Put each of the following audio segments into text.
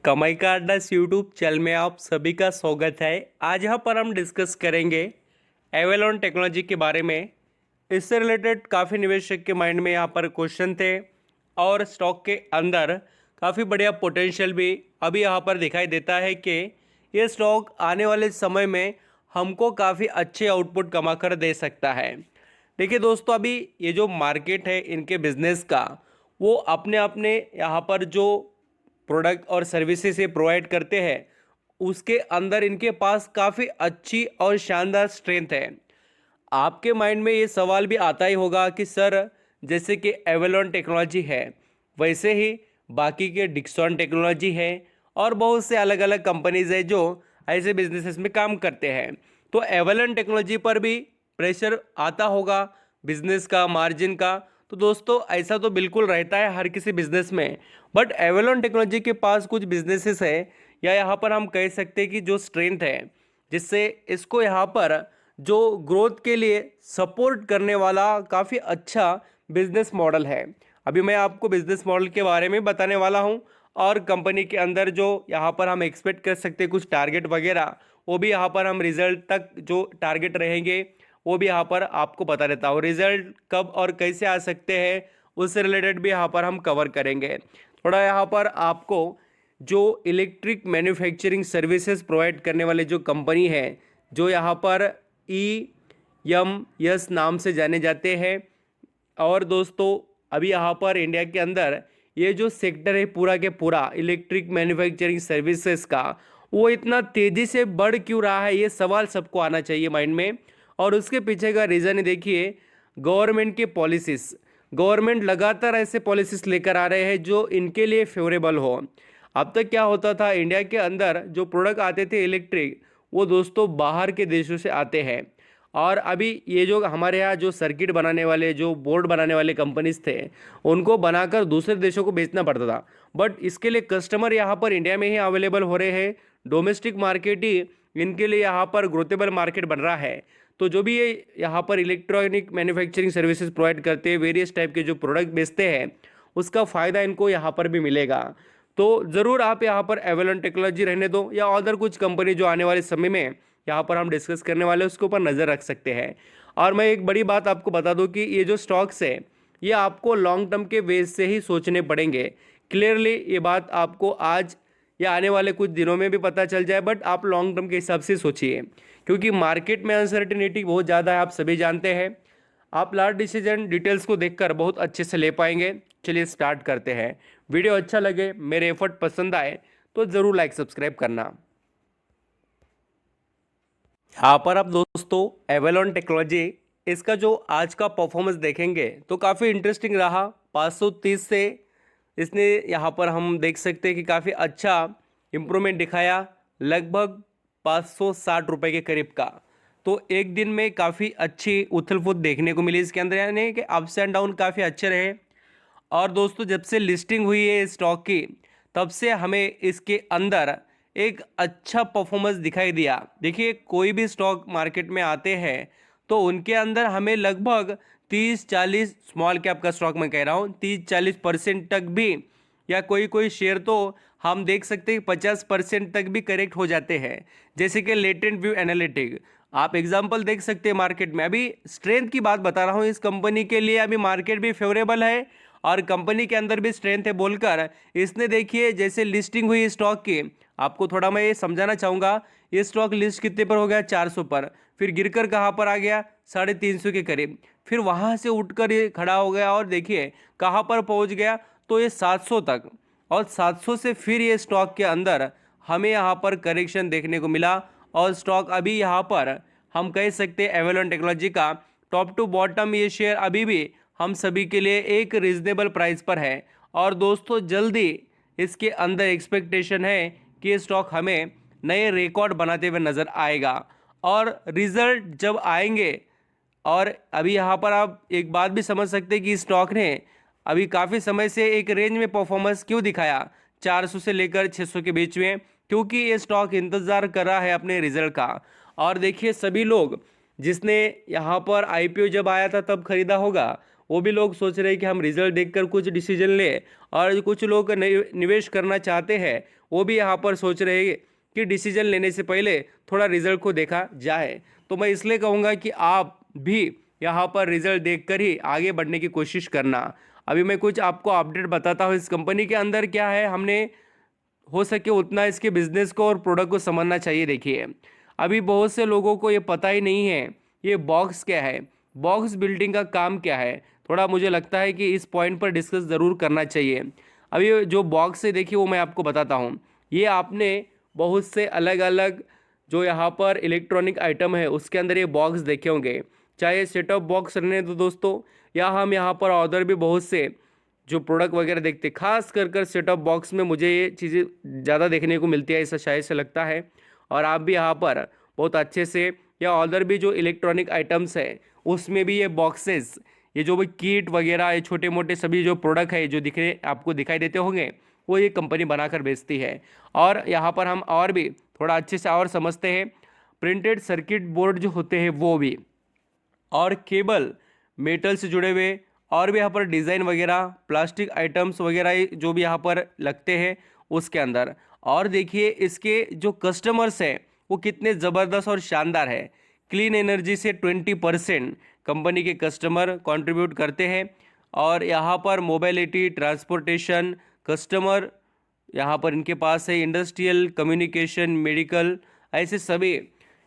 कमाई का अड्डा यूट्यूब चैनल में आप सभी का स्वागत है। आज यहाँ पर हम डिस्कस करेंगे एवेलॉन टेक्नोलॉजी के बारे में। इससे रिलेटेड काफ़ी निवेशक के माइंड में यहाँ पर क्वेश्चन थे और स्टॉक के अंदर काफ़ी बढ़िया पोटेंशियल भी अभी यहाँ पर दिखाई देता है कि ये स्टॉक आने वाले समय में हमको काफ़ी अच्छे आउटपुट कमा कर दे सकता है। देखिए दोस्तों, अभी ये जो मार्केट है इनके बिजनेस का, वो अपने अपने यहाँ पर जो प्रोडक्ट और सर्विसेज ये प्रोवाइड करते हैं उसके अंदर इनके पास काफ़ी अच्छी और शानदार स्ट्रेंथ है। आपके माइंड में ये सवाल भी आता ही होगा कि सर, जैसे कि एवेलॉन टेक्नोलॉजी है वैसे ही बाकी के डिक्सॉन टेक्नोलॉजी है और बहुत से अलग अलग कंपनीज है जो ऐसे बिजनेसेस में काम करते हैं, तो एवेलॉन टेक्नोलॉजी पर भी प्रेशर आता होगा बिजनेस का, मार्जिन का। तो दोस्तों, ऐसा तो बिल्कुल रहता है हर किसी बिजनेस में, बट एवेलॉन टेक्नोलॉजी के पास कुछ बिजनेसेस है या यहाँ पर हम कह सकते हैं कि जो स्ट्रेंथ है जिससे इसको यहाँ पर जो ग्रोथ के लिए सपोर्ट करने वाला काफ़ी अच्छा बिजनेस मॉडल है। अभी मैं आपको बिजनेस मॉडल के बारे में बताने वाला हूँ और कंपनी के अंदर जो यहाँ पर हम एक्सपेक्ट कर सकते हैं कुछ टारगेट वगैरह, वो भी यहाँ पर हम रिजल्ट तक जो टारगेट रहेंगे वो भी यहाँ पर आपको बता देता हूँ। रिजल्ट कब और कैसे आ सकते हैं उससे रिलेटेड भी यहाँ पर हम कवर करेंगे। थोड़ा यहाँ पर आपको जो इलेक्ट्रिक मैन्युफैक्चरिंग सर्विसेज प्रोवाइड करने वाले जो कंपनी है, जो यहाँ पर EMS नाम से जाने जाते हैं, और दोस्तों अभी यहाँ पर इंडिया के अंदर ये जो सेक्टर है पूरा के पूरा इलेक्ट्रिक मैन्युफैक्चरिंग सर्विसेज का, वो इतना तेज़ी से बढ़ क्यों रहा है, ये सवाल सबको आना चाहिए माइंड में। और उसके पीछे का रीज़न देखिए, गवर्नमेंट के पॉलिसीज़। गवर्नमेंट लगातार ऐसे पॉलिसीज़ लेकर आ रहे हैं जो इनके लिए फेवरेबल हो। अब तक क्या होता था, इंडिया के अंदर जो प्रोडक्ट आते थे इलेक्ट्रिक, वो दोस्तों बाहर के देशों से आते हैं, और अभी ये जो हमारे यहाँ जो सर्किट बनाने वाले, जो बोर्ड बनाने वाले कंपनीज थे, उनको बनाकर दूसरे देशों को बेचना पड़ता था। बट इसके लिए कस्टमर यहाँ पर इंडिया में ही अवेलेबल हो रहे हैं। डोमेस्टिक मार्केट ही इनके लिए यहाँ पर ग्रोथेबल मार्केट बन रहा है। तो जो भी ये यहाँ पर इलेक्ट्रॉनिक मैन्युफैक्चरिंग सर्विसेज प्रोवाइड करते हैं, वेरियस टाइप के जो प्रोडक्ट बेचते हैं, उसका फ़ायदा इनको यहाँ पर भी मिलेगा। तो ज़रूर आप यहाँ पर एवेलॉन टेक्नोलॉजी रहने दो या अदर कुछ कंपनी जो आने वाले समय में यहाँ पर हम डिस्कस करने वाले हैं उसके ऊपर नज़र रख सकते हैं। और मैं एक बड़ी बात आपको बता दूँ कि ये जो स्टॉक्स है ये आपको लॉन्ग टर्म के बेस से ही सोचने पड़ेंगे। क्लियरली ये बात आपको आज या आने वाले कुछ दिनों में भी पता चल जाए, बट आप लॉन्ग टर्म के हिसाब से सोचिए, क्योंकि मार्केट में अनसर्टेनिटी बहुत ज़्यादा है, आप सभी जानते हैं। आप लार्ज डिसीजन डिटेल्स को देखकर बहुत अच्छे से ले पाएंगे। चलिए स्टार्ट करते हैं। वीडियो अच्छा लगे, मेरे एफर्ट पसंद आए तो ज़रूर लाइक सब्सक्राइब करना। यहाँ पर आप दोस्तों एवेलॉन टेक्नोलॉजी, इसका जो आज का परफॉर्मेंस देखेंगे तो काफ़ी इंटरेस्टिंग रहा। 530 से इसने यहाँ पर हम देख सकते हैं कि काफ़ी अच्छा इम्प्रूवमेंट दिखाया, लगभग 560 रुपये के करीब का। तो एक दिन में काफ़ी अच्छी उथल पुथल देखने को मिली इसके अंदर, यानी कि अप्स एंड डाउन काफ़ी अच्छे रहे। और दोस्तों, जब से लिस्टिंग हुई है स्टॉक की, तब से हमें इसके अंदर एक अच्छा परफॉर्मेंस दिखाई दिया। देखिए, कोई भी स्टॉक मार्केट में आते हैं तो उनके अंदर हमें लगभग 30-40, स्मॉल कैप का स्टॉक मैं कह रहा हूँ, 30-40% तक भी, या कोई कोई शेयर तो हम देख सकते हैं 50% तक भी करेक्ट हो जाते हैं, जैसे कि लेटेंट व्यू एनालिटिक। आप एग्जांपल देख सकते हैं मार्केट में। अभी स्ट्रेंथ की बात बता रहा हूँ, इस कंपनी के लिए अभी मार्केट भी फेवरेबल है और कंपनी के अंदर भी स्ट्रेंथ है बोलकर इसने, देखिए जैसे लिस्टिंग हुई स्टॉक की, आपको थोड़ा मैं ये समझाना चाहूँगा। ये स्टॉक लिस्ट कितने पर हो गया, 400 पर, फिर गिरकर कहाँ पर आ गया, 350 के करीब, फिर वहाँ से उठकर ये खड़ा हो गया और देखिए कहाँ पर पहुँच गया, तो ये 700 तक, और 700 से फिर ये स्टॉक के अंदर हमें यहाँ पर करेक्शन देखने को मिला। और स्टॉक अभी यहाँ पर हम कह सकते हैं एवेलॉन टेक्नोलॉजी का टॉप टू बॉटम ये शेयर अभी भी हम सभी के लिए एक रीजनेबल प्राइस पर है। और दोस्तों, जल्दी इसके अंदर एक्सपेक्टेशन है कि ये स्टॉक हमें नए रिकॉर्ड बनाते हुए नज़र आएगा। और रिजल्ट जब आएंगे, और अभी यहाँ पर आप एक बात भी समझ सकते हैं कि स्टॉक ने अभी काफ़ी समय से एक रेंज में परफॉर्मेंस क्यों दिखाया, 400 से लेकर 600 के बीच में, क्योंकि ये स्टॉक इंतज़ार कर रहा है अपने रिजल्ट का। और देखिए, सभी लोग जिसने यहाँ पर IPO जब आया था तब खरीदा होगा, वो भी लोग सोच रहे हैं कि हम रिजल्ट देखकर कुछ डिसीजन लें, और कुछ लोग निवेश करना चाहते हैं वो भी यहाँ पर सोच रहे हैं कि डिसीजन लेने से पहले थोड़ा रिजल्ट को देखा जाए। तो मैं इसलिए कहूँगा कि आप भी यहाँ पर रिजल्ट देखकर ही आगे बढ़ने की कोशिश करना। अभी मैं कुछ आपको अपडेट बताता हूँ इस कंपनी के अंदर क्या है। हमने हो सके उतना इसके बिजनेस को और प्रोडक्ट को समझना चाहिए। देखिए, अभी बहुत से लोगों को ये पता ही नहीं है ये बॉक्स क्या है, बॉक्स बिल्डिंग का काम क्या है। थोड़ा मुझे लगता है कि इस पॉइंट पर डिस्कस ज़रूर करना चाहिए। अभी जो बॉक्स है देखिए वो मैं आपको बताता हूँ। ये आपने बहुत से अलग अलग जो यहाँ पर इलेक्ट्रॉनिक आइटम है उसके अंदर ये बॉक्स देखे होंगे, चाहे सेट टॉप बॉक्स रहने दो दोस्तों, या हम यहाँ पर ऑर्डर भी बहुत से जो प्रोडक्ट वगैरह देखते, खास कर सेट टॉप बॉक्स में मुझे ये चीज़ें ज़्यादा देखने को मिलती है, ऐसा शायद से लगता है। और आप भी यहाँ पर बहुत अच्छे से, या ऑर्डर भी जो इलेक्ट्रॉनिक आइटम्स है उसमें भी ये बॉक्सेस, ये जो भी किट वगैरह, ये छोटे मोटे सभी जो प्रोडक्ट है जो आपको दिखाई देते होंगे वो ये कंपनी बनाकर बेचती है। और यहाँ पर हम और भी थोड़ा अच्छे से और समझते हैं। प्रिंटेड सर्किट बोर्ड जो होते हैं वो भी, और केबल मेटल से जुड़े हुए, और भी यहाँ पर डिज़ाइन वगैरह, प्लास्टिक आइटम्स वगैरह जो भी यहाँ पर लगते हैं उसके अंदर। और देखिए इसके जो कस्टमर्स हैं वो कितने ज़बरदस्त और शानदार है। क्लीन एनर्जी से 20% कंपनी के कस्टमर कंट्रीब्यूट करते हैं। और यहाँ पर मोबिलिटी, ट्रांसपोर्टेशन कस्टमर यहाँ पर इनके पास है, इंडस्ट्रियल, कम्युनिकेशन, मेडिकल, ऐसे सभी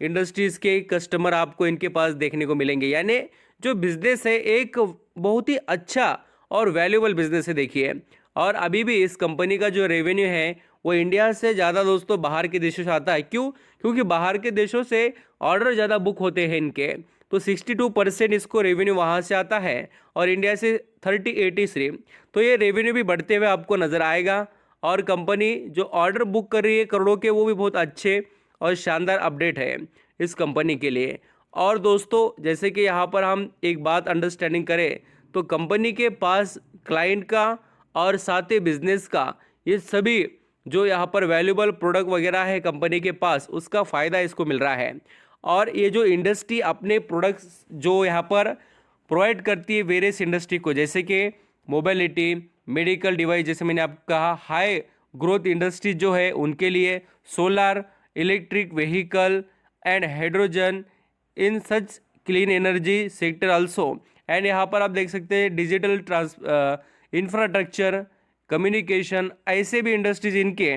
इंडस्ट्रीज़ के कस्टमर आपको इनके पास देखने को मिलेंगे। यानी जो बिज़नेस है एक बहुत ही अच्छा और वैल्यूएबल बिज़नेस है देखिए। और अभी भी इस कंपनी का जो रेवेन्यू है वो इंडिया से ज़्यादा दोस्तों बाहर के देशों से आता है। क्यों? क्योंकि बाहर के देशों से ऑर्डर ज़्यादा बुक होते हैं इनके, तो 62% इसको रेवेन्यू वहाँ से आता है और इंडिया से 83। तो ये रेवेन्यू भी बढ़ते हुए आपको नज़र आएगा। और कंपनी जो ऑर्डर बुक कर रही है करोड़ों के, वो भी बहुत अच्छे और शानदार अपडेट है इस कंपनी के लिए। और दोस्तों जैसे कि यहाँ पर हम एक बात अंडरस्टैंडिंग करें तो कंपनी के पास क्लाइंट का और साथ ही बिजनेस का, ये सभी जो यहाँ पर वैल्यूएबल प्रोडक्ट वगैरह है कंपनी के पास, उसका फ़ायदा इसको मिल रहा है। और ये जो इंडस्ट्री अपने प्रोडक्ट्स जो यहाँ पर प्रोवाइड करती है वेरियस इंडस्ट्री को, जैसे कि मोबिलिटी, मेडिकल डिवाइस, जैसे मैंने आपको कहा हाई ग्रोथ इंडस्ट्री जो है उनके लिए solar, electric vehicle and hydrogen, in such clean energy sector also. And यहाँ पर आप देख सकते हैं डिजिटल इंफ्रास्ट्रक्चर, कम्युनिकेशन, ऐसे भी इंडस्ट्रीज इनके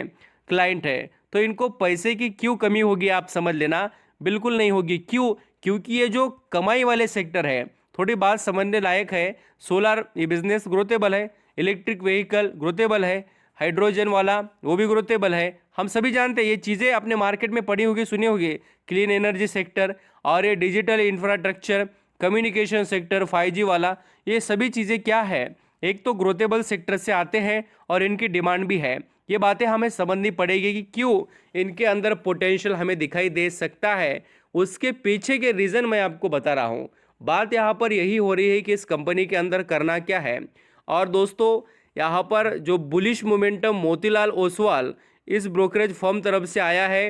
क्लाइंट है। तो इनको पैसे की क्यों कमी होगी आप समझ लेना, बिल्कुल नहीं होगी। क्यों? क्योंकि ये जो कमाई वाले सेक्टर है, थोड़ी बात समझने लायक है। सोलर ये बिजनेस ग्रोथेबल है, इलेक्ट्रिक व्हीकल ग्रोथेबल है, हाइड्रोजन वाला वो भी ग्रोथेबल है। हम सभी जानते हैं ये चीज़ें अपने मार्केट में पड़ी होगी, सुनी होगी। क्लीन एनर्जी सेक्टर और ये digital infrastructure, communication sector, 5G वाला, ये सभी चीज़ें क्या है, एक तो ग्रोथेबल सेक्टर से आते हैं और इनकी डिमांड भी है। ये बातें हमें समझनी पड़ेगी कि क्यों इनके अंदर पोटेंशियल हमें दिखाई दे सकता है। उसके पीछे के रीज़न मैं आपको बता रहा हूँ। बात यहाँ पर यही हो रही है कि इस कंपनी के अंदर करना क्या है। और दोस्तों यहाँ पर जो बुलिश मोमेंटम मोतीलाल ओसवाल इस ब्रोकरेज फर्म तरफ से आया है,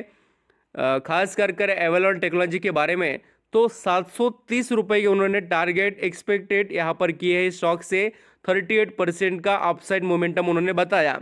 खास कर एवलॉन टेक्नोलॉजी के बारे में, तो 730 रुपये के उन्होंने टारगेट एक्सपेक्टेड यहाँ पर किए हैं। स्टॉक से 38% का अपसाइड मोमेंटम उन्होंने बताया।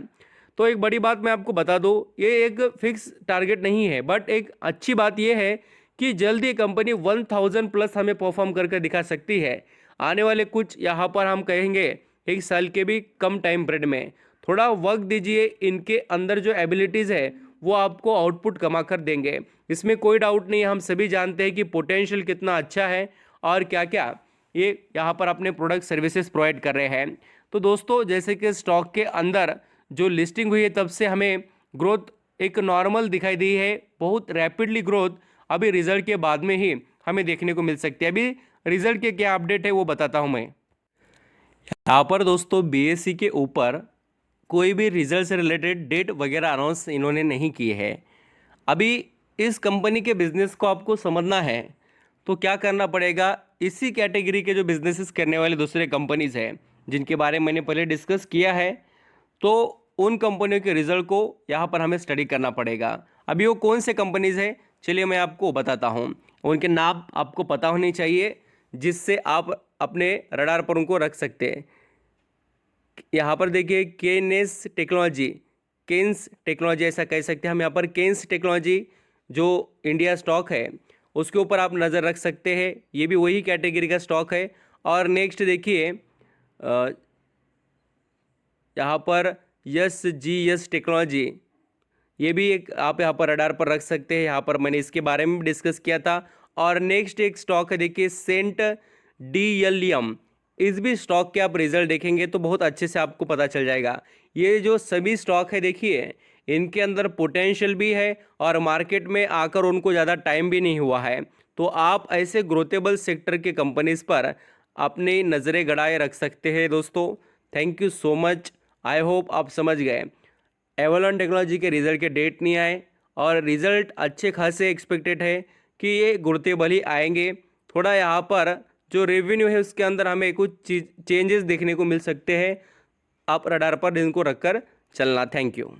तो एक बड़ी बात मैं आपको बता दूं, ये एक फिक्स टारगेट नहीं है, बट एक अच्छी बात ये है कि जल्द ही कंपनी 1000 प्लस हमें परफॉर्म करके दिखा सकती है। आने वाले कुछ यहाँ पर हम कहेंगे 1 साल के भी कम टाइम पीरियड में, थोड़ा वक्त दीजिए, इनके अंदर जो एबिलिटीज़ है वो आपको आउटपुट कमा कर देंगे, इसमें कोई डाउट नहीं है। हम सभी जानते हैं कि पोटेंशियल कितना अच्छा है और क्या क्या ये यहाँ पर अपने प्रोडक्ट सर्विसेज प्रोवाइड कर रहे हैं। तो दोस्तों जैसे कि स्टॉक के अंदर जो लिस्टिंग हुई है तब से हमें ग्रोथ एक नॉर्मल दिखाई दी है, बहुत रैपिडली ग्रोथ अभी रिजल्ट के बाद में ही हमें देखने को मिल सकती है। अभी रिजल्ट के क्या अपडेट है वो बताता हूँ मैं। यहाँ पर दोस्तों BSE के ऊपर कोई भी रिजल्ट से रिलेटेड डेट वगैरह अनाउंस इन्होंने नहीं की है। अभी इस कंपनी के बिजनेस को आपको समझना है तो क्या करना पड़ेगा, इसी कैटेगरी के जो बिजनेसेस करने वाले दूसरे कंपनीज हैं जिनके बारे में मैंने पहले डिस्कस किया है, तो उन कंपनियों के रिजल्ट को यहाँ पर हमें स्टडी करना पड़ेगा। अभी वो कौन से कंपनीज हैं चलिए मैं आपको बताता हूँ। उनके नाम आपको पता होनी चाहिए जिससे आप अपने रडार पर उनको रख सकते हैं। यहाँ पर देखिए KNS टेक्नोलॉजी, केन्स टेक्नोलॉजी ऐसा कह सकते हैं हम यहाँ पर। केन्स टेक्नोलॉजी जो इंडिया स्टॉक है उसके ऊपर आप नज़र रख सकते हैं, ये भी वही कैटेगरी का स्टॉक है। और नेक्स्ट देखिए यहाँ पर SGS टेक्नोलॉजी, ये भी एक आप यहाँ पर रडार पर रख सकते हैं, यहाँ पर मैंने इसके बारे में भी डिस्कस किया था। और नेक्स्ट एक स्टॉक है देखिए सेंट DLM, इस भी स्टॉक के आप रिजल्ट देखेंगे तो बहुत अच्छे से आपको पता चल जाएगा। ये जो सभी स्टॉक है देखिए इनके अंदर पोटेंशियल भी है और मार्केट में आकर उनको ज़्यादा टाइम भी नहीं हुआ है, तो आप ऐसे ग्रोथेबल सेक्टर के कंपनीज पर अपनी नज़रें गड़ाए रख सकते हैं दोस्तों। Thank you so much, I hope आप समझ गए। एवलॉन टेक्नोलॉजी के रिज़ल्ट के डेट नहीं आए और रिज़ल्ट अच्छे खासे एक्सपेक्टेड है कि ये ग्रोथेबल ही आएंगे। थोड़ा यहाँ पर जो रेवेन्यू है उसके अंदर हमें कुछ चेंजेस देखने को मिल सकते हैं, आप रडार पर इनको रखकर चलना। Thank you.